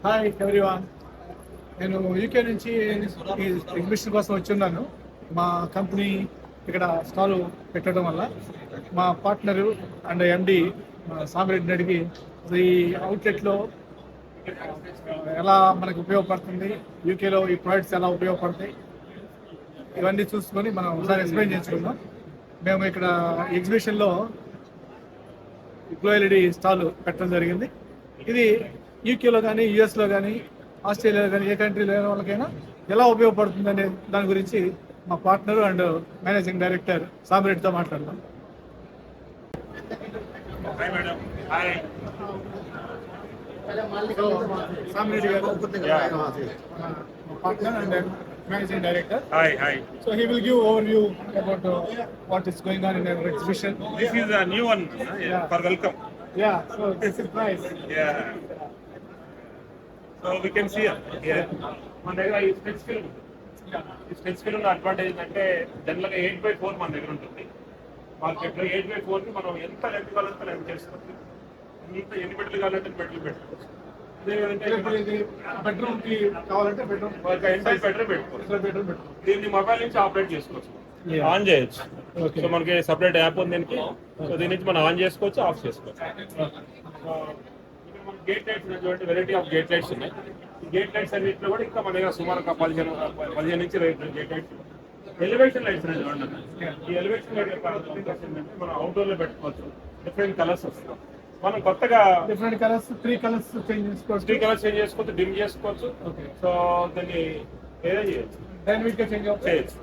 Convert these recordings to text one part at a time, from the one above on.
Hi everyone. నేను UK నుంచి ఈ ఎగ్జిబిషన్ కోసం వచ్చున్నాను. మా కంపెనీ ఇక్కడ స్టాల్ పెట్టడం వల్ల మా పార్ట్నరు అండ్ ఎండి సామిరెడ్డిని అడిగి ఈ అవుట్లెట్లో ఎలా మనకు ఉపయోగపడుతుంది, యూకేలో ఈ ప్రొడక్ట్స్ ఎలా ఉపయోగపడతాయి, ఇవన్నీ చూసుకొని మనం ఒకసారి ఎక్స్ప్లెయిన్ చేసుకున్నాం. మేము ఇక్కడ ఎగ్జిబిషన్లో గ్లో ఎల్ఈడి స్టాల్ పెట్టడం జరిగింది. ఇది యూకేలో కానీ, యుఎస్లో కానీ, ఆస్ట్రేలియాలో కానీ, ఏ కంట్రీలో లేని వాళ్ళకైనా ఎలా ఉపయోగపడుతుంది అనే దాని గురించి మా పార్ట్నర్ అండ్ మేనేజింగ్ డైరెక్టర్ సామిరెడ్డితో మాట్లాడదాం. సామిరెడ్డి గారు partner and managing director. Hi. So he will give overview about what is going on in our exhibition. This is a new one for welcome. Yeah, so this is nice. Yeah. So we can see here. మన దగ్గర ఈ stretch film ఈ stretch film advantage అంటే జనరల్గా 8x4 మన దగ్గర ఉంటుంది. మార్కెట్లో 8x4 ని మనం ఎంత లెంత్ కావాలంటే లెంత్ చేసుకోవచ్చు. ఎన్ని బెడ్లు కావాలంటే బెడ్లు పెట్టుకోవచ్చు. బెడ్రూమ్ కి కావాలంటే బెడ్రూమ్ పెట్టుకోవచ్చు. దీన్ని మొబైల్ నుంచి ఆపరేట్ చేసుకోవచ్చు, ఆన్ చేయొచ్చు. సో మనకి సపరేట్ యాప్ ఉంది దీనికి. సో దీని నుంచి మనం ఆన్ చేసుకోవచ్చు, ఆఫ్ చేసుకోవచ్చు. గేట్ లైట్స్ ఉన్నటువంటి వెరైటీ ఆఫ్ గేట్ లైట్స్ ఉన్నాయి. ఈ గేట్ లైట్స్ అన్నింటిలో కూడా ఇంకా మన దగ్గర సుమారు 15 నుంచి 20 గేట్ లైట్స్. ఎలివేషన్ లైట్స్ అనేది చూడండి. ఈ ఎలివేషన్ లైట్ మనం అవుట్డోర్ లో పెట్టుకోవచ్చు. డిఫరెంట్ కలర్స్ వస్తాయి. మనం కొత్తగా డిఫరెంట్ కలర్స్ 3 కలర్స్ చేంజ్ చేసుకోవచ్చు, డిమ్ చేసుకోవచ్చు. సో దాన్ని ఏదో చేయొచ్చు, డైనమిక్ గా చేంజ్ చేయొచ్చు.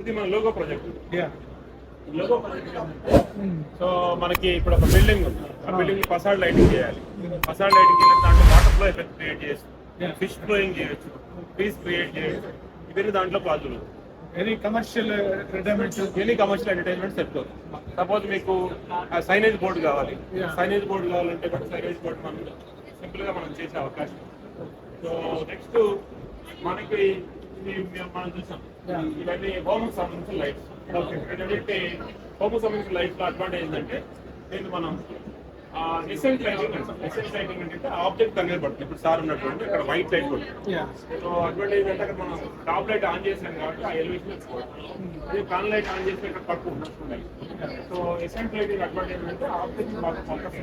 ఇది మన logo project. Logo project. So మనకి ఇప్పుడు ఒక బిల్డింగ్ ఉంది. ఆ బిల్డింగ్ ఫసాడ్ లైటింగ్ చేయాలి. ఫసాడ్ లైటింగ్ చేయాలి, దాంట్లో వాటర్ ఫ్లో ఎఫెక్ట్ క్రియేట్ చేయొచ్చు, ఫిష్ ఫ్లోయింగ్ చేయొచ్చు, ట్రీస్ క్రియేట్ చేయొచ్చు. ఇవన్నీ దాంట్లో పాజిబుల్. ఎనీ కమర్షియల్ ఎంటర్టైన్మెంట్ పెట్టుకోవచ్చు. సపోజ్ మీకు సైనేజ్ బోర్డు కావాలి, సైనేజ్ బోర్డు కావాలంటే కూడా సైనేజ్ బోర్డు మనం సింపుల్ గా మనం చేసే అవకాశం. సో నెక్స్ట్ మనకి మనం చూసాం ఇవన్నీ హోమ్ సంబంధించిన లైట్స్. ఏంటంటే హోమ్ సంబంధించిన లైట్స్ లో అడ్వాంటేజ్ ఏంటంటే దీన్ని మనం ఎసెంట్ లైటింగ్ అంటే ఆబ్జెక్ట్ అనేది పడుతుంది. ఇప్పుడు సార్ ఉన్నటువంటి అక్కడ వైట్ లైట్ పడుతుంది. సో అడ్వాంటేజ్ అంటే అక్కడ మనం టాప్ లైట్ ఆన్ చేసాం కాబట్టి ఆ ఎలివేషన్ అదే కాన్ లైట్ ఆన్ చేసి ఇక్కడ పడుకు ఉంటుంది. సో ఎసెంట్ లైటింగ్ అడ్వాంటేజ్ అంటే ఆబ్జెక్ట్ ఫోకస్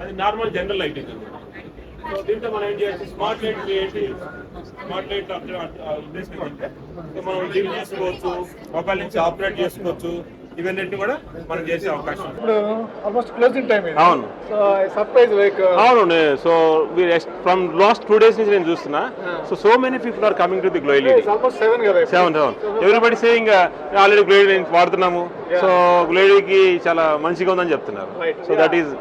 అది నార్మల్ జనరల్ లైటింగ్. సో దీంతో మనం ఏం చేయొచ్చు, స్మార్ట్ లైట్ క్రియేట్ ఉద్దేశించుకుంటే మనం డిమ్ చేసుకోవచ్చు, మొబైల్ నుంచి ఆపరేట్ చేసుకోవచ్చు. ఇవన్నీ కూడా మనం చేసే అవకాశం. ఇప్పుడు ఆల్మోస్ట్ క్లోజింగ్ టైం. అవును. సో సర్ప్రైజ్ లైక్ అవును. సో ఫ్రమ్ లాస్ట్ 2 days నుంచి నేను చూస్తున్నా. So many people are coming to the glow LED. Almost 7 కదా. 7 everybody saying already glow LED వాడుతున్నాము. సో గ్లో ఎల్ఈడికి చాలా మంచిగా ఉందని చెప్తున్నారు. So that is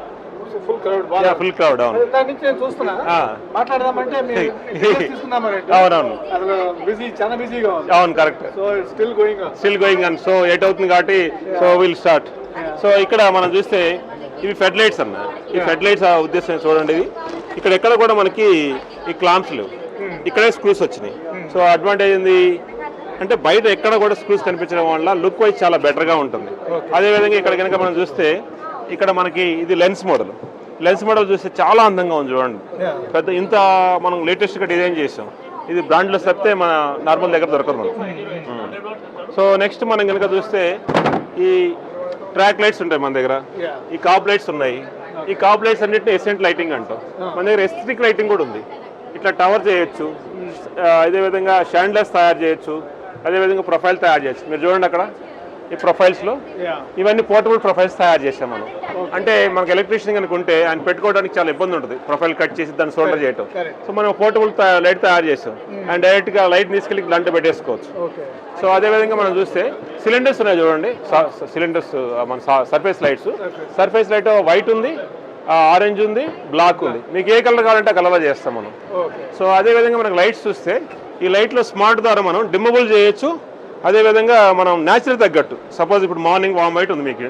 full crowd. అవును. దాని నుంచి నేను చూస్తున్నా మాట్లాడదామంటే అవునవును. చాలా బిజీగా ఉంది. అవును, correct. So still going and so 8 అవుతుంది కాబట్టి సో విల్ స్టార్ట్. సో ఇక్కడ మనం చూస్తే ఇవి ఫెడ్ లైట్స్ అన్న. ఈ ఫెడ్ లైట్స్ ఉద్దేశం చూడండి. ఇది ఇక్కడ ఎక్కడ కూడా మనకి ఈ క్లాంప్స్ లేవు, ఇక్కడే స్క్రూస్ వచ్చినాయి. సో అడ్వాంటేజ్ ఏంది అంటే బయట ఎక్కడ కూడా స్క్రూస్ కనిపించడం వల్ల లుక్ వైజ్ చాలా బెటర్గా ఉంటుంది. అదేవిధంగా ఇక్కడ కనుక మనం చూస్తే ఇక్కడ మనకి ఇది లెన్స్ మోడల్ చూస్తే చాలా అందంగా ఉంది చూడండి. పెద్ద ఇంత మనం లేటెస్ట్గా డిజైన్ చేసాం. ఇది బ్రాండ్లో తప్పితే మన నార్మల్ దగ్గర దొరకదు మనకు. సో నెక్స్ట్ మనం కనుక చూస్తే ఈ ట్రాక్ లైట్స్ ఉంటాయి మన దగ్గర, ఈ కాప్ లైట్స్ ఉన్నాయి. ఈ కాప్ లైట్స్ అన్నింటినీ ఎసెంట్ లైటింగ్ అంటాం. మన దగ్గర ఎస్ట్రిక్ లైటింగ్ కూడా ఉంది. ఇట్లా టవర్ చేయొచ్చు, అదేవిధంగా షాండ్లెస్ తయారు చేయొచ్చు, అదేవిధంగా ప్రొఫైల్ తయారు చేయొచ్చు. మీరు చూడండి అక్కడ ఈ ప్రొఫైల్స్లో ఇవన్నీ పోర్టబుల్ ప్రొఫైల్స్ తయారు చేసాం మనం. అంటే మనకు ఎలక్ట్రీషియన్ కనుక ఉంటే ఆయన పెట్టుకోవడానికి చాలా ఇబ్బంది ఉంటుంది, ప్రొఫైల్ కట్ చేసి దాన్ని సోల్డర్ చేయటం. సో మనం పోర్టబుల్ లైట్ తయారు చేసాం అండ్ డైరెక్ట్గా లైట్ తీసుకెళ్ళి దాంట్లో పెట్టేసుకోవచ్చు. సో అదేవిధంగా మనం చూస్తే సిలిండర్స్ ఉన్నాయి చూడండి. సిలిండర్స్ మన సర్ఫేస్ లైట్ వైట్ ఉంది, ఆరెంజ్ ఉంది, బ్లాక్ ఉంది. మీకు ఏ కలర్ కావాలంటే ఆ కలర్ చేస్తాం మనం. సో అదేవిధంగా మనకు లైట్స్ చూస్తే ఈ లైట్లో స్మార్ట్ ద్వారా మనం డిమ్మబుల్ చేయొచ్చు. అదేవిధంగా మనం న్యాచురల్ తగ్గట్టు, సపోజ్ ఇప్పుడు మార్నింగ్ వామ్ వైట్ ఉంది మీకు,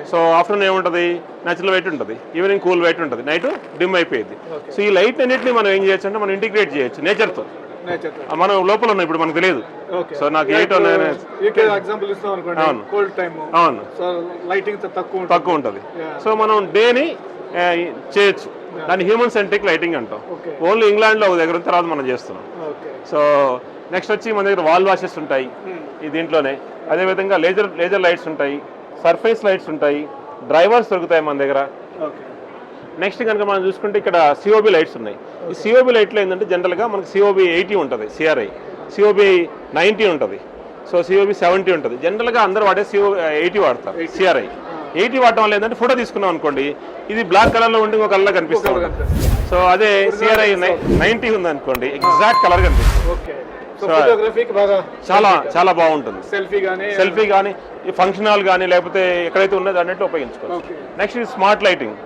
సో ఆఫ్టర్నూన్ ఏముంటుంది న్యాచురల్ వైట్ ఉంటుంది, ఈవినింగ్ కూల్ వైట్ ఉంటుంది, నైట్ డిమ్ అయిపోయింది. సో ఈ లైట్ అన్నింటినీ మనం ఏం చేయొచ్చు అంటే మనం ఇంటిగ్రేట్ చేయొచ్చు నేచర్తో. మనం లోపల ఉన్నాం ఇప్పుడు మనకు తెలియదు. సో నాకు తక్కువ ఉంటుంది. సో మనం డేని చేయొచ్చు, దాన్ని హ్యూమన్ సెంట్రిక్ లైటింగ్ అంటాం. Okay. ఓన్లీ ఇంగ్లాండ్లో ఒక దగ్గర తర్వాత మనం చేస్తున్నాం. ఓకే. సో నెక్స్ట్ వచ్చి మన దగ్గర వాల్ వాషెస్ ఉంటాయి ఈ దీంట్లోనే. అదేవిధంగా లేజర్ లైట్స్ ఉంటాయి, సర్ఫేస్ లైట్స్ ఉంటాయి, డ్రైవర్స్ దొరుకుతాయి మన దగ్గర. ఓకే. నెక్స్ట్ కనుక మనం చూసుకుంటే ఇక్కడ సిఓబి లైట్స్ ఉన్నాయి. ఈ సిఓబి లైట్లో ఏంటంటే జనరల్గా మనకి సిఓబి 80 ఉంటుంది, సిఆర్ఐ సిఓబి 90 ఉంటుంది, సో సిఓబి 70 ఉంటుంది. జనరల్గా అందరూ వాడే 80 వాడతారు. సిఆర్ఐ 80 వాడటం వల్ల ఏంటంటే ఫోటో తీసుకున్నాం అనుకోండి, ఇది బ్లాక్ కలర్లో ఉండి ఒక కలర్లో కనిపిస్తుంది. సో అదే సిఆర్ఐ 90 ఉంది అనుకోండి, ఎగ్జాక్ట్ కలర్ కనిపిస్తుంది. ఓకే. సో ఫోటోగ్రఫీకి బాగా చాలా బాగుంటుంది. సెల్ఫీ కానీ ఈ ఫంక్షన్ హాల్ కానీ లేకపోతే ఎక్కడైతే ఉన్నది అన్నట్టు ఉపయోగించుకోవచ్చు. నెక్స్ట్ ఇది smart lighting.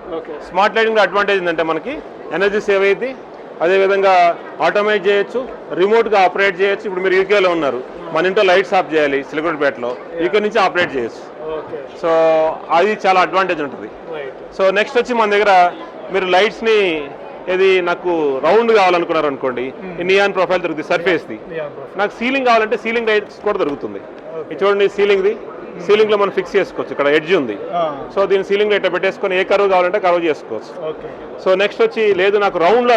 Smart lighting advantage ఏంటంటే మనకి ఎనర్జీ సేవ్ అయ్యింది, అదేవిధంగా ఆటోమేట్ చేయొచ్చు, రిమోట్గా ఆపరేట్ చేయొచ్చు. ఇప్పుడు మీరు యూకేలో ఉన్నారు, మన ఇంట్లో లైట్స్ ఆఫ్ చేయాలి సిలిగురిపేటలో, యూకే నుంచి ఆపరేట్ చేయొచ్చు. సో అది చాలా అడ్వాంటేజ్ ఉంటుంది. సో నెక్స్ట్ వచ్చి మన దగ్గర మీరు లైట్స్ని ఇది నాకు రౌండ్ కావాలనుకున్నారు అనుకోండి, నియాన్ ప్రొఫైల్ దొరుకుతుంది సర్ఫేస్ది. నాకు సీలింగ్ కావాలంటే సీలింగ్ లైట్స్ కూడా దొరుకుతుంది. ఇది చూడండి సీలింగ్ది, సీలింగ్ లో మనం ఫిక్స్ చేసుకోవచ్చు. ఇక్కడ ఎడ్జ్ ఉంది, సో దీని సీలింగ్ లైట్ పెట్టేసుకొని ఏ కర్వ్ కావాలంటే కర్వ్ చేసుకోవచ్చు. సో నెక్స్ట్ వచ్చి లేదు నాకు రౌండ్ లో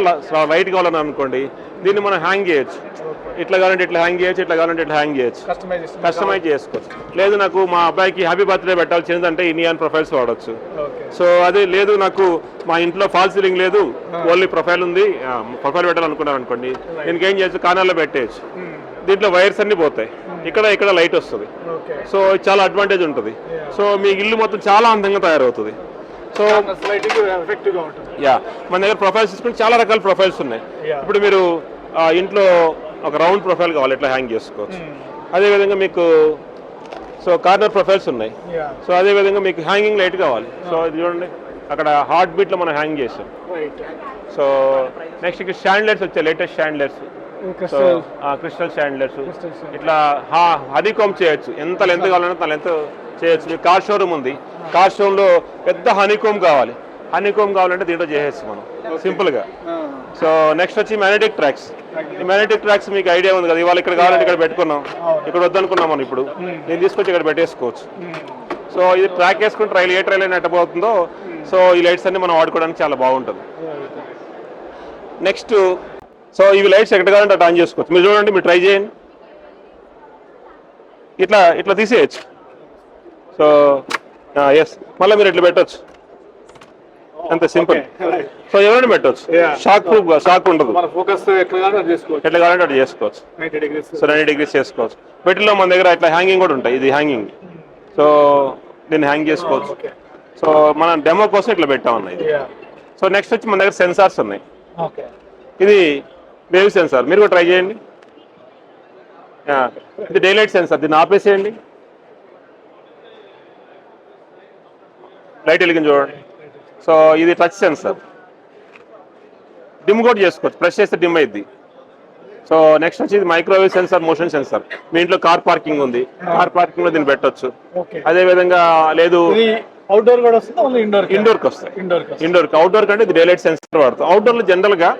లైట్ కావాలని అనుకోండి, దీన్ని మనం హ్యాంగ్ చేయొచ్చు. ఇట్లా కావాలంటే ఇట్లా హ్యాంగ్ చేయొచ్చు, ఇట్లా కావాలంటే ఇట్లా హ్యాంగ్ చేయొచ్చు, కస్టమైజ్ చేసుకోవచ్చు. లేదు నాకు మా అబ్బాయికి హ్యాపీ బర్త్డే పెట్టాల్సిందంటే ఈ నియాన్ ప్రొఫైల్స్ వాడచ్చు. సో అదే లేదు నాకు మా ఇంట్లో ఫాల్ సీలింగ్ లేదు, ఓన్లీ ప్రొఫైల్ ఉంది, ప్రొఫైల్ పెట్టాలనుకున్నారు అనుకోండి, దీనికి ఏం చేయొచ్చు, కార్నర్లో పెట్టేయచ్చు. దీంట్లో వైర్స్ అన్ని పోతాయి, ఇక్కడ లైట్ వస్తుంది. సో చాలా అడ్వాంటేజ్ ఉంటుంది. సో మీ ఇల్లు మొత్తం చాలా అందంగా తయారవుతుంది. సో యా మన దగ్గర ప్రొఫైల్స్ తీసుకుంటే చాలా రకాల ప్రొఫైల్స్ ఉన్నాయి. ఇప్పుడు మీరు ఇంట్లో ఒక రౌండ్ ప్రొఫైల్ కావాలి, ఇట్లా హ్యాంగ్ చేసుకోవచ్చు. అదేవిధంగా మీకు సో కార్నర్ ప్రొఫైల్స్ ఉన్నాయి. సో అదేవిధంగా మీకు హ్యాంగింగ్ లైట్ కావాలి, సో ఇది చూడండి అక్కడ హార్ట్ బీట్లో మనం హ్యాంగ్ చేసాం. సో నెక్స్ట్ ఇక్కడ స్టాండ్లర్స్ వచ్చాయి, లేటెస్ట్ స్టాండ్లర్స్, సో క్రిస్టల్ స్టాండ్లర్స్. ఇట్లా హనీకోమ్ చేయొచ్చు, ఎంత లెంత్ కావాలంటే అంత లెంత్ చేయొచ్చు. మీకు కార్ షోరూమ్ ఉంది, కార్ షోరూమ్ లో పెద్ద హనీకోమ్ కావాలంటే దీంట్లో చేసేచ్చు మనం సింపుల్ గా. సో నెక్స్ట్ వచ్చి మ్యాగ్నెటిక్ ట్రాక్స్. ఈ మ్యాగ్నెటిక్ ట్రాక్స్ మీకు ఐడియా ఉంది కదా, ఇవాళ ఇక్కడ కావాలంటే ఇక్కడ పెట్టుకున్నాం, ఇక్కడ వద్దనుకున్నాం మనం, ఇప్పుడు నేను తీసుకొచ్చి ఇక్కడ పెట్టేసుకోవచ్చు. సో ఇది ట్రాక్ వేసుకుని ఏ ట్రైల్ అయినా ఎట్టబోతుందో, సో ఈ లైట్స్ అన్ని మనం వాడుకోవడానికి చాలా బాగుంటుంది. నెక్స్ట్ సో ఇవి లైట్స్ ఎక్కడ కావాలంటే అటు ఆన్ చేసుకోవచ్చు. మీరు చూడండి, మీరు ట్రై చేయండి, ఇట్లా తీసేయచ్చు. సో ఎస్ మళ్ళీ మీరు ఇట్లా పెట్టచ్చు, అంతే సింపుల్. సో ఎవరైనా పెట్టవచ్చు, షాక్ ప్రూఫ్ గా, షాక్ ఉండదు, ఎట్లా కావాలంటే అటు చేసుకోవచ్చు. సో 90 degrees చేసుకోవచ్చు. పెట్టిలో మన దగ్గర ఇట్లా హ్యాంగింగ్ కూడా ఉంటాయి, ఇది హ్యాంగింగ్. సో దీన్ని హ్యాంగ్ చేసుకోవచ్చు. సో మనం డెమో కోసం ఇట్లా పెట్టాం అన్నది. సో నెక్స్ట్ వచ్చి మన దగ్గర సెన్సార్స్ ఉన్నాయి. ఇది వేవ్ సెన్సార్, మీరు కూడా ట్రై చేయండి. ఇది డే లైట్ సెన్సార్, దీన్ని ఆపేసేయండి, లైట్ వెలిగించి చూడండి. సో ఇది టచ్ సెన్సార్, డిమ్ కూడా చేసుకోవచ్చు, ప్రెస్ చేస్తే డిమ్ అయింది. సో నెక్స్ట్ వచ్చి ఇది మైక్రోవేవ్ సెన్సార్, మోషన్ సెన్సార్. మీ ఇంట్లో కార్ పార్కింగ్ ఉంది, కార్ పార్కింగ్ లో దీన్ని పెట్టొచ్చు. అదే విధంగా లేదు అవుట్డోర్ కూడా వస్తుంది, ఓన్లీ ఇండోర్ కి వస్తాయి. ఇండోర్ కి, అవుట్డోర్ కంటే ఇది డేలైట్ సెన్సార్ వాడతాం. అవుట్డోర్ లో జనరల్ గా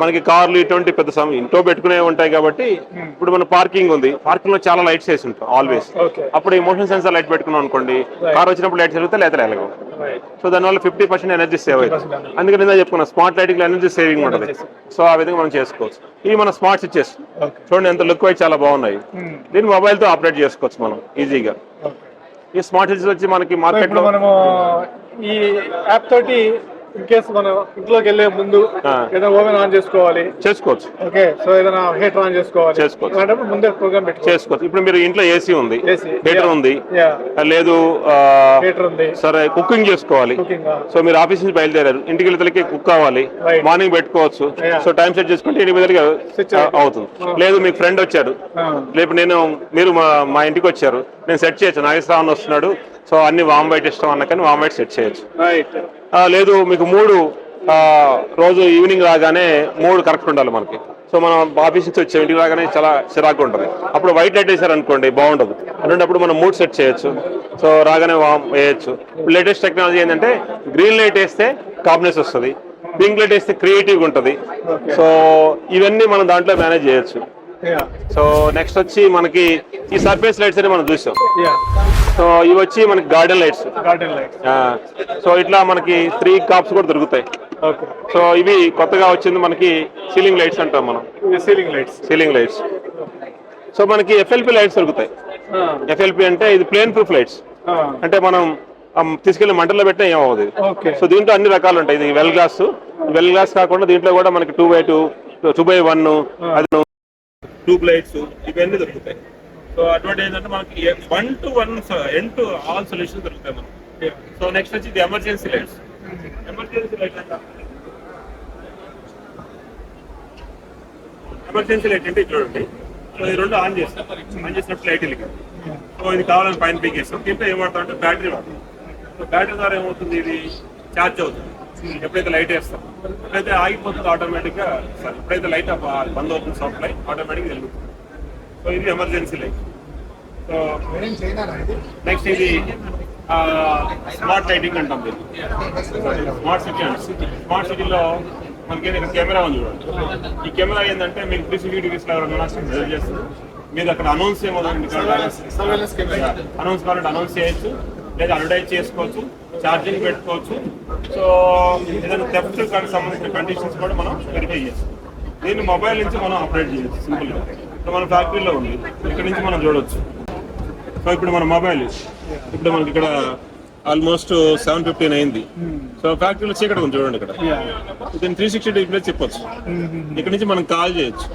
మనకి కార్లు ఇటువంటి పెద్ద ఇంట్లో పెట్టుకునే ఉంటాయి కాబట్టి, ఇప్పుడు మన పార్కింగ్ ఉంది, పార్కింగ్ లో చాలా లైట్స్ వేసి ఉంటాం ఆల్వేస్. అప్పుడు ఈ మోషన్ సెన్సార్ లైట్ పెట్టుకున్నాం అనుకోండి, కార్ వచ్చినప్పుడు లైట్స్ వెళ్తే లేదా ఎలాగో. సో దానివల్ల 50% ఎనర్జీ సేవ్ అవుతుంది. అందుకని నేను చెప్పుకున్నా స్మార్ట్ లైటింగ్ లో ఎనర్జీ సేవింగ్ ఉంటుంది. సో ఆ విధంగా మనం చేసుకోవచ్చు. ఇవి మన స్మార్ట్ స్విచెస్ చూడండి, ఎంత లుక్ వైజ్ చాలా బాగున్నాయి. దీన్ని మొబైల్ తో ఆపరేట్ చేసుకోవచ్చు మనం ఈజీగా. ఈ స్మార్ట్ స్విచెస్ వచ్చి మనకి మార్కెట్ లో మనము ఈ యాప్ తోటి ఇన్ కేస్ మనం ఇంట్లోకి వెళ్ళే ముందు ఏదైనా ఓవెన్ ఆన్ చేసుకోవచ్చు. ఓకే, సో ఏదైనా హీటర్ ఆన్ చేసుకోవచ్చు. ముందే ప్రోగ్రామ్ చేసుకోవచ్చు. ఇప్పుడు మీరు ఇంట్లో ఏసీ ఉంది, హీటర్ ఉంది, లేదు సరే కుకింగ్ చేసుకోవాలి. సో మీరు ఆఫీస్ నుంచి బయలుదేరారు, ఇంటికి వెళ్తే కుక్ కావాలి, మార్నింగ్ పెట్టుకోవచ్చు. సో టైం సెట్ చేసుకుంటే ఇంటికి దగ్గర అవుతుంది. లేదు మీకు ఫ్రెండ్ వచ్చారు, లేదు మీరు మా ఇంటికి వచ్చారు, నేను సెట్ చేయొచ్చు. నాగేశ్వరరావు వస్తున్నాడు, సో అన్ని వామ్ వైట్ ఇష్టం అన్నకని వామ్ వైట్ సెట్ చేయొచ్చు. లేదు మీకు 3 రోజు ఈవినింగ్ రాగానే 3 కరెక్ట్ ఉండాలి మనకి. సో మనం ఆఫీస్ నుంచి వచ్చే ఇంటికి రాగానే చాలా చిరాకు ఉంటుంది, అప్పుడు వైట్ లైట్ వేసారు అనుకోండి బాగుండదు. అలాంటప్పుడు మనం మూడ్ సెట్ చేయొచ్చు. సో రాగానే వామ్ వేయచ్చు. లేటెస్ట్ టెక్నాలజీ ఏంటంటే గ్రీన్ లైట్ వేస్తే కాంబినెన్స్ వస్తుంది, పింక్ లైట్ వేస్తే క్రియేటివ్గా ఉంటుంది. సో ఇవన్నీ మనం దాంట్లో మేనేజ్ చేయొచ్చు. సో నెక్స్ట్ వచ్చి మనకి ఈ సర్ఫేస్ లైట్స్ అని మనం చూసాం. సో ఇవి వచ్చి మనకి గార్డెన్ లైట్స్. సో ఇట్లా మనకి 3 కాప్స్ కూడా దొరుకుతాయి. ఓకే. సో ఇవి కొత్తగా వచ్చింది మనకి సీలింగ్ లైట్స్ అంటాం మనం. Ceiling lights. సో మనకి ఎఫ్ఎల్పి లైట్స్ దొరుకుతాయి. ఎఫ్ఎల్పి అంటే ఇది ప్లేన్ ప్రూఫ్ లైట్స్. అంటే మనం తీసుకెళ్లి మంటల్లో పెట్టినా ఏమవుతుంది. సో దీంట్లో అన్ని రకాలు ఉంటాయి. ఇది వెల్ గ్లాస్ కాకుండా దీంట్లో కూడా మనకి 2x2, 2x1, అది ట్యూబ్ లైట్స్ ఇవన్నీ దొరుకుతాయి. సో అడ్వాంటేజ్ అంటే మనకి 1-to-1 end to all solution దొరుకుతాయి మనకి. సో నెక్స్ట్ వచ్చి ఇది ఎమర్జెన్సీ లైట్స్. ఎమర్జెన్సీ లైట్ అంటే చూడండి. సో ఇది రెండు ఆన్ చేసినప్పుడు లైట్ వెలిగింది. సో ఇది కావాలని పైన పీకేస్తాం. దీంట్లో ఏం వాడతాం అంటే బ్యాటరీ వాడతాం. సో బ్యాటరీ ద్వారా ఏమవుతుంది, ఇది ఛార్జ్ అవుతుంది. ఎప్పుడైతే లైట్ వేస్తాం, ఎప్పుడైతే ఆగిపోతుంది ఆటోమేటిక్గా, ఎప్పుడైతే లైట్ బంద్ అవుతుంది సప్లై ఆటోమేటిక్గా వెలుగుతుంది. సో ఇది ఎమర్జెన్సీ లైట్. సో నెక్స్ట్ ఇది స్మార్ట్ లైటింగ్ అంటాం. స్మార్ట్ సిటీలో మనకి కెమెరా ఉంది చూడండి. ఈ కెమెరా ఏంటంటే మీకు 360 degrees మెజర్ చేస్తుంది. మీరు అక్కడ అనౌన్స్ అనౌన్స్ కావాలంటే అనౌన్స్ చేయొచ్చు, లేదా అడ్వర్టైజ్ చేసుకోవచ్చు, ఛార్జింగ్ పెట్టుకోవచ్చు. సో ఏదైనా థెఫ్ట్ సంబంధించిన కండిషన్స్ కూడా మనం వెరిఫై చేస్తాం. దీన్ని మొబైల్ నుంచి మనం ఆపరేట్ చేయొచ్చు సింపుల్గా. సో మన ఫ్యాక్టరీలో ఉంది, ఇక్కడ నుంచి మనం చూడవచ్చు. సో ఇప్పుడు మన మొబైల్ ఇప్పుడు మనకి ఇక్కడ ఆల్మోస్ట్ 7:15 అయింది. సో ఫ్యాక్టరీలో చీకటి ఉంది చూడండి. ఇక్కడ దీన్ని 360 డిగ్రీస్ చెప్పొచ్చు. ఇక్కడ నుంచి మనం కాల్ చేయొచ్చు.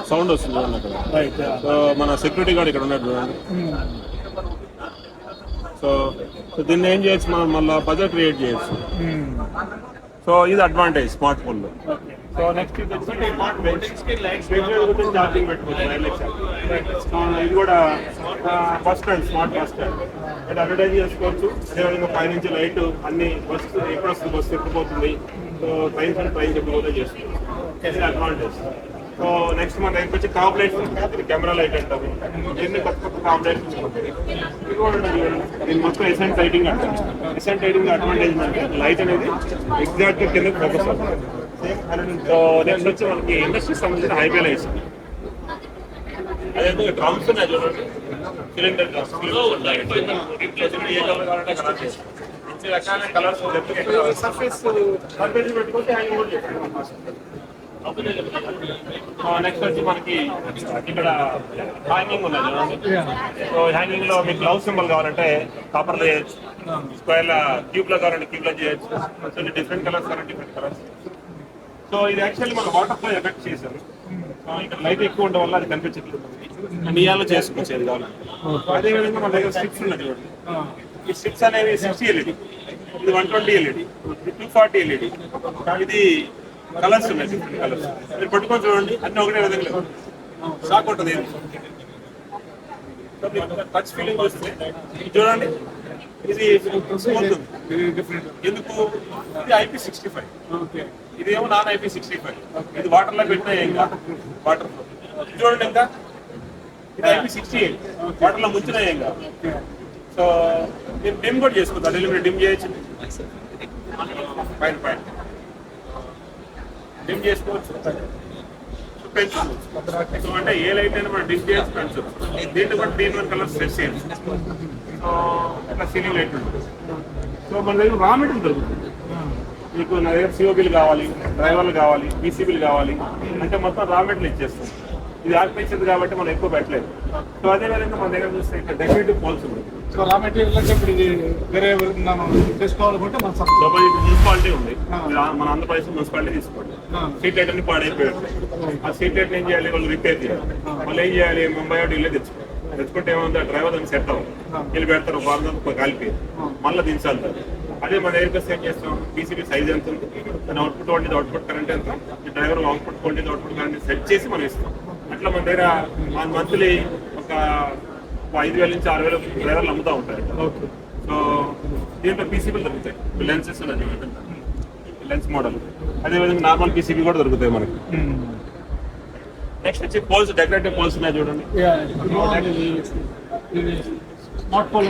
సౌండ్ వస్తుంది చూడండి అక్కడ. సో మన సెక్యూరిటీ గార్డ్ ఇక్కడ ఉన్నాడు చూడండి. సో దీన్ని ఏం చేయొచ్చు, మనం మళ్ళీ బజెట్ క్రియేట్ చేయొచ్చు. సో ఇది అడ్వాంటేజ్ స్మార్ట్ ఫోన్ లో. సో నెక్స్ట్ ఇది ఛార్జింగ్ పెట్టుకోవచ్చు. ఇది కూడా bus stand, smart bus stand అంటే అడ్వర్టైజ్ చేసుకోవచ్చు. అదేవిధంగా పైనుంచి లైట్ అన్ని బస్సు ఎప్పుడు వస్తుంది, బస్సు ఎక్కిపోతుంది, సో ట్రైన్ చెప్పిపోతే చేసుకోవచ్చు. ఇది అడ్వాంటేజ్. సో నెక్స్ట్ మన దగ్గరికి వచ్చి కాప్ లైట్స్ ఉంటుంది. కెమెరా లైట్ అంటారు. ఎన్ని కొత్త కొత్త లైట్స్ ఉంటాయి. ఇది మొత్తం ఎసెంట్ లైటింగ్ అంటారు. ఎసెంట్ లైటింగ్ అడ్వాంటేజ్ అంటే లైట్ అనేది ఎగ్జాక్ట్ గా కింద ఫోకస్ అవుతుంది. సో నెక్స్ట్ వచ్చి మనకి ఇండస్ట్రీకి సంబంధించిన హైవే లైట్స్. అదే డ్రమ్స్ ఉన్నాయి చూడండి, సిలిండర్ డ్రమ్స్. ఏ కలర్ కావాలంటే కలర్ చేస్తాం. మంచి రకాల కలర్స్ సర్ఫేస్ పెట్టుకుంటే హ్యాంగ్ కూడా చేస్తాం. నెక్స్ట్ వచ్చి మనకి ఇక్కడ హ్యాంగింగ్ ఉన్నది చూడండి. సో హ్యాంగింగ్ లో మీకు గ్లౌస్ సింబల్ కావాలంటే కాపర్ లో చేయొచ్చు, స్క్వేర్ క్యూబ్ లో కావాలంటే క్యూబ్ లో చేయొచ్చు. సో డిఫరెంట్ కలర్స్ కావాలంటే డిఫరెంట్ కలర్స్. సో ఇది యాక్చువల్లీ మన వాటర్ ఫ్లో ఎఫెక్ట్ చేశారు. ఇక్కడ లైట్ ఎక్కువ ఉండడం వల్ల అది కనిపించట్లేదు. నియాలో చేసుకోవచ్చు అది కావాలి. అదేవిధంగా మన దగ్గర స్ట్రిప్స్ ఉన్నాయి చూడండి. ఈ స్ట్రిప్స్ అనేవి 60 LED, ఇది 120 LED, ఇది 240 LED. ఇది కలర్స్ ఉన్నాయి, డిఫరెంట్ కలర్స్. మీరు పట్టుకొని చూడండి, అన్ని ఒకటే విధంగా లేదు, షాక్ ఉంటుంది. టచ్ ఫీలింగ్ వస్తే చూడండి, ఇది డిఫరెంట్. ఎందుకు? ఇది IP65, ఇదేమో నాన్ IP65. ఇది వాటర్ లో పెట్టినా ఏం కాదు, వాటర్ లో చూడండి. ఇంకా ఇది IP68, వాటర్ లో ముంచినా ఏం కాదు. సో నేను డిమ్ కూడా చేసుకుంటా, డెలివరీ డిమ్ చేయొచ్చు, పైన డిమ్ చేసుకోవచ్చు, పెంచుకోవచ్చు. సో అంటే ఏ లైట్ అయినా మనం డిమ్ చేయొచ్చు, పెంచవచ్చు. దీంట్లో కూడా దీని కలర్ సెట్ చేయొచ్చు. సో అట్లా సీలింగ్ లైట్ ఉంటుంది. సో మన దగ్గర రా మెటీరియల్ దొరుకుతుంది. మీకు నా దగ్గర COBలు కావాలి, డ్రైవర్లు కావాలి, PCBలు కావాలి అంటే మొత్తం రా మెటీరియల్ ఇచ్చేస్తాం. ఇది ఆర్పిచ్చింది కాబట్టి మనం ఎక్కువ పెట్టలేదు. సో అదేవిధంగా మన దగ్గర చూస్తే ఇక్కడ డెకరేటివ్ పోల్స్ ఉంది. సో రా మెటీరియల్ ఇప్పుడు ఇది వేరే చేసుకోవాలనుకుంటే మన మున్సిపాలిటీ ఉంది, మన ఆంధ్రప్రదేశ్ మున్సిపాలిటీ తీసుకోండి. స్ట్రీట్ లైట్ అన్ని పాడైపోయాడు. ఆ స్ట్రీట్ లైట్ ఏం చేయాలి, వాళ్ళు రిపేర్ చేయాలి. వాళ్ళు ఏం చేయాలి, ముంబై ఇల్లే తెచ్చుకుంటే ఏమంటే డ్రైవర్ దాన్ని సెట్ అవ్వాలి, వీళ్ళు పెడతారు, వాళ్ళంతా కలిపి మళ్ళీ దించాలి. అదే మన దగ్గర ఏం చేస్తాం, PCB సైజ్ ఎంత ఉంది, దాని అవుట్పుట్ వోల్టేజ్, అవుట్పుట్ కరెంట్ ఎంత, ఈ driver output voltage, output current set చేసి మనం ఇస్తాం. అట్లా మన దగ్గర మంత్లీ ఒక 5,000 నుంచి 6,000 డ్రైవర్లు అమ్ముతూ ఉంటారు. సో దీంట్లో PCBలు దొరుకుతాయి, లెన్సెస్ ఉన్నాయి, లెన్స్ మోడల్. అదేవిధంగా నార్మల్ PCB కూడా దొరుకుతాయి మనకి. నెక్స్ట్ వచ్చి పోల్స్, డెకరేటివ్ పోల్స్ ఉన్నాయి చూడండి. స్మార్ట్ పోల్,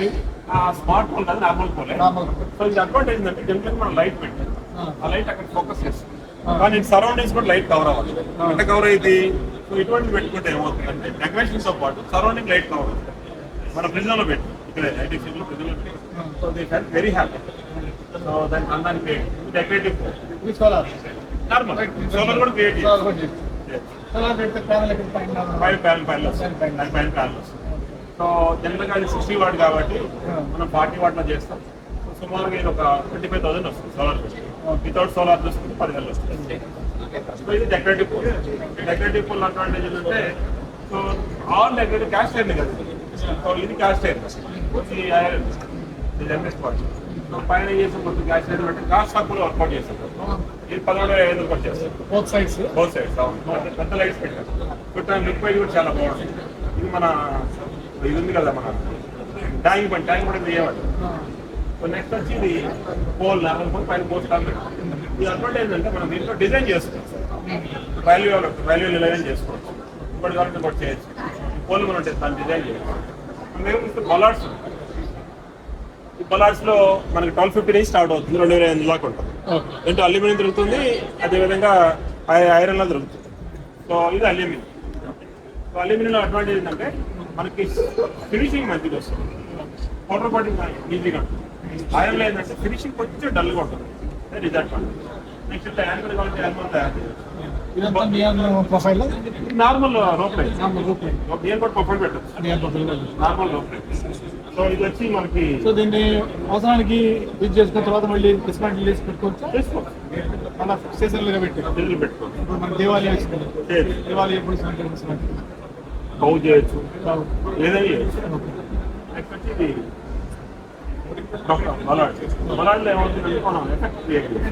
స్మార్ట్ పోల్ కాదు, నార్మల్ పోల్. సో ఇది అడ్వాంటేజ్ ఏంటంటే జనరల్గా మనం లైట్ పెట్టాం, ఆ లైట్ అక్కడ ఫోకస్ చేస్తాం. కానీ సరౌండింగ్స్ కూడా లైట్ కవర్ అవ్వాలి. అంటే కవర్ అయింది. సో ఇటువంటి పెట్టుకుంటే ఏమవుతుందంటే డెకరేషన్తో పాటు సరౌండింగ్ లైట్ కవర్ అవుతుంది. మన ఫ్రిడ్జ్లో పెట్టాం, ఇక్కడ ఐటీ ఫ్రిడ్జ్లో పెట్టాం. So they fell very happy. So దానికి అందానికి డెకరేటివ్ ఇది సోలార్. నార్మల్ సోలార్ కూడా క్రియేట్ సోలార్ పెడితే ప్యానల్ ఎక్కడ పైన ప్యానల్ వస్తుంది. సో జనరల్గా అది 60 వాట్ కాబట్టి మనం 40 వాట్లో చేస్తాం. సో సుమారుగా ఇది ఒక 25,000 వస్తుంది సోలార్. వితౌట్ సోలార్ చూసుకుంటే 10,000 వస్తుంది. సో ఇది decorative pool. Decorative pool advantage ఏంటంటే సో ఆల్ డెకరేటివ్ క్యాస్ట్ అయింది కదా. సో ఇది క్యాస్ట్ అయింది, ఇది ఐరన్, ఇది ఎంఎస్ పార్ట్. సో పైన చేసి మొత్తం క్యాస్ట్ అయింది బట్టి కాస్ట్ తక్కువ వర్కౌట్ చేస్తాం. ఇది 17,500 వర్కౌట్ చేస్తాం. బోత్ సైడ్స్ పెద్ద లైట్స్ పెట్టారు. చూడటానికి లిక్విడ్ కూడా చాలా బాగుంటుంది. ఇది మన ఇది ఉంది కదా మన ట్యాంక్ బండి వేయవాడు. సో నెక్స్ట్ వచ్చి ఇది పోల్, నార్మల్ పోల్, పైన పోస్ట్ కాన్ఫిట్. ఇది అడ్వాంటేజ్ అంటే మనం దీంట్లో డిజైన్ చేసుకోవచ్చు. వాల్యూ డిజైన్ చేసుకోవచ్చు. ఇంకోటి కావాలంటే ఇంకోటి చేయొచ్చు. పోల్ మనం దాన్ని డిజైన్ చేయవచ్చు. మన దగ్గర బలాడ్స్ ఉంటాయి. ఈ బలాడ్స్లో మనకి 1250 నుంచి స్టార్ట్ అవుతుంది, 2,500 దాకా ఉంటుంది. ఏంటో అల్యూమినియం దొరుకుతుంది, అదేవిధంగా ఐరన్లో దొరుకుతుంది. సో ఇది అల్యూమినియం. సో అల్యూమినియంలో అడ్వాంటేజ్ ఏంటంటే మనకి ఫినిషింగ్ మంచిగా వస్తుంది, పౌడర్ బాటింగ్ ఈజీగా ఉంటుంది. ఐరన్లో ఏంటంటే ఫినిషింగ్ కొంచెం డల్గా ఉంటుంది, డిసడ్వాంటేజ్. నెక్స్ట్ యాంకర్ కాబట్టి యాంకర్ తయారు ప్రొఫైల్ నార్మల్ రోప్ లైన్, నేను కూడా ప్రొఫైల్ పెట్టచ్చు, నార్మల్ రోప్ లైన్. సో ఇది వచ్చి మనకి సో దీన్ని అవసరానికి యూజ్ చేసుకున్న తర్వాత మళ్ళీ డిస్మాంటిల్ చేసి పెట్టుకోవచ్చు. అలా స్టేషన్లుగా పెట్టుకోవచ్చు. ఇప్పుడు మన దేవాలయం వచ్చింది, దేవాలయం ఎప్పుడు డిస్మాంటిల్ కౌ చేయొచ్చు, ఏదైనా చేయొచ్చు. నెక్స్ట్ వచ్చి ఇది బలాడ్లో ఏమవుతుందంటే మనం ఎఫెక్ట్ క్రియేట్ చేస్తాం.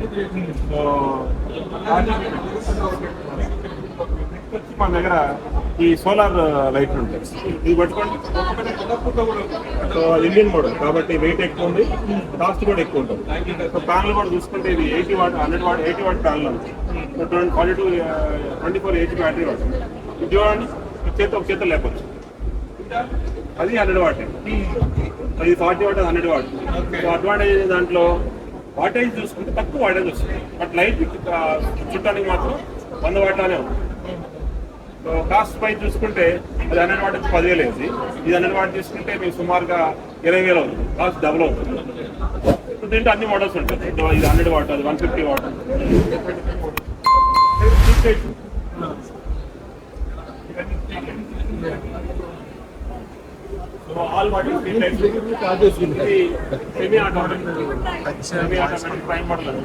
సో నెక్స్ట్ వచ్చి మన దగ్గర ఈ సోలార్ లైట్లు ఉంటాయి. ఇది పట్టుకోండి. సో అది ఇండియన్ మోడల్ కాబట్టి వెయిట్ ఎక్కువ ఉంది, కాస్ట్ కూడా ఎక్కువ ఉంటుంది. సో ప్యానల్ కూడా చూసుకుంటే ఇది 80 వాట్ 100 వాట్ 80 వాట్ ప్యానల్ ఉంది. సో 24 HP బ్యాటరీ వాడుతుంది. ఇది చూడండి, ఒక చేత లేపచ్చు. అది 100 వాట్, అది 40 వాట్, 100 వాట్. సో అడ్వాంటేజ్ దాంట్లో వాటేజ్ చూసుకుంటే తక్కువ వాటేజ్ వస్తుంది, బట్ లైట్ చుట్టానికి మాత్రం 100 వాట్లానే ఉంది. సో కాస్ట్ ప్రైస్ చూసుకుంటే అది 100 వాట్ 10,000 అయింది. ఇది 100 వాట్ తీసుకుంటే మీకు సుమారుగా 20,000 అవుతుంది, కాస్ట్ డబుల్ అవుతుంది. సో దీంట్లో అన్ని మోడల్స్ ఉంటాయి. ఇది 100 వాట్, అది 150 what. So all వాటింగ్ semi automatic prime model.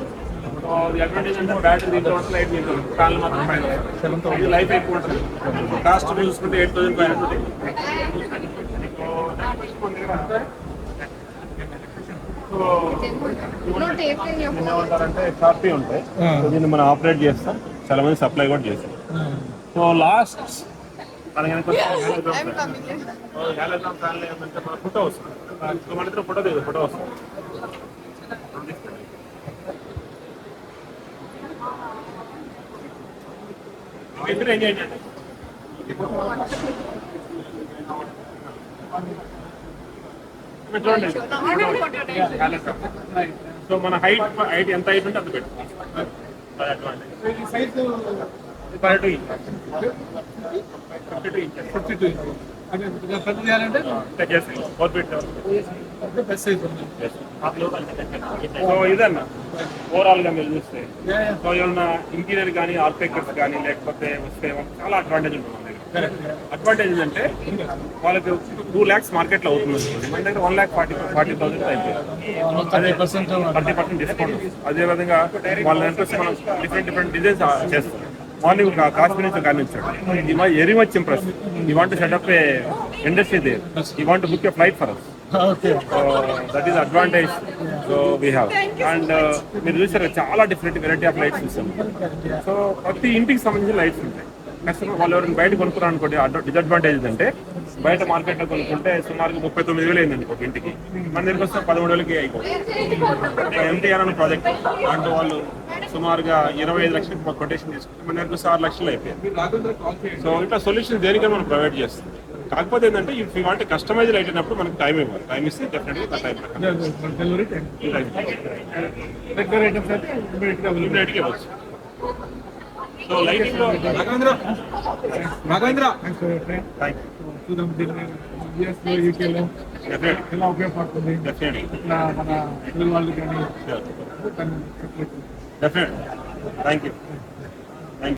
So the advantage అంటే బ్యాటరీ దీంట్లో ఉంటుంది, లైట్ దీంట్లో ప్యానల్ మాత్రం పైన ఇది లైఫ్ ఎక్కువ ఉంటుంది. కాస్ట్ చూసుకుంటే 8,500. సో ఏమంటారంటే షార్పీ ఉంటాయి, దీన్ని మనం ఆపరేట్ చేస్తాం, చాలా మంది సప్లై కూడా చేస్తాం. సో లాస్ట్ మన ఫోటో వస్తుంది, మన ఇద్దరు ఫోటో వస్తుంది. ఇద్దరు ఎంజాయ్ చేయండి. చూడండి. సో మన హైట్ ఎంత హైట్ ఉంటే అంత పెట్టు. Size 52 inches. 52 అంటే పెద్ద చేయాలంటే బెస్ట్ సైజ్ ఉంది. సో ఇదన్నా ఓవరాల్ గా మీరు చూస్తే సో ఏమన్నా ఇంటీరియర్ కానీ ఆర్కిటెక్చర్స్ కానీ లేకపోతే వస్తే చాలా అడ్వాంటేజ్ ఉంటుంది మన దగ్గర. అడ్వాంటేజ్ అంటే వాళ్ళకి 2 lakhs మార్కెట్లో అవుతుంది, మన దగ్గర 1,40,000 అయిపోయింది. 30% డిస్కౌంట్. అదేవిధంగా వాళ్ళ ఇంట్రెస్ట్ మనం డిఫరెంట్ డిజైన్స్ చేస్తాం. మార్నింగ్ కాశ్మీర్ నుంచి కానించాడు, very much impress. You want to set up a industry there, you want to book a flight for us. That is advantage so we have. And మీరు చూసారు చాలా డిఫరెంట్ వెరైటీ ఆఫ్ లైట్స్ చూసాం. So ప్రతి ఇంటికి సంబంధించిన lights ఉంటాయి. Customer వాళ్ళు ఎవరైనా బయట కొనుక్కున్నారు అనుకోండి, డిసడ్వాంటేజ్ అంటే బయట మార్కెట్లో కొనుక్కుంటే సుమారుగా 39,000 అయిందండి ఒక ఇంటికి. మన దగ్గరికి వస్తే 13,000కి అయిపోతుంది. ఎంటీఆర్ అనే ప్రాజెక్ట్ అంటే వాళ్ళు సుమారుగా 25 లక్షలకు కొటేషన్ తీసుకుంటే మన దగ్గరికి వస్తే 6 లక్షలు అయిపోయింది. సో ఇట్లా సొల్యూషన్ దేనికైనా మనం ప్రొవైడ్ చేస్తాం. కాకపోతే ఏంటంటే if you want customize light అయినప్పుడు మనకి టైం ఇవ్వాలి. టైం ఇస్తే డెఫినెట్గా టైం ఇమ్మీడియట్గా ఇవ్వచ్చు. సో లైటింగ్ చూద్దాం దీన్ని యూకేలో ఎలా ఉపయోగపడుతుంది ఇట్లా మన పిల్లల వాళ్ళకి కానీ థ్యాంక్ యూ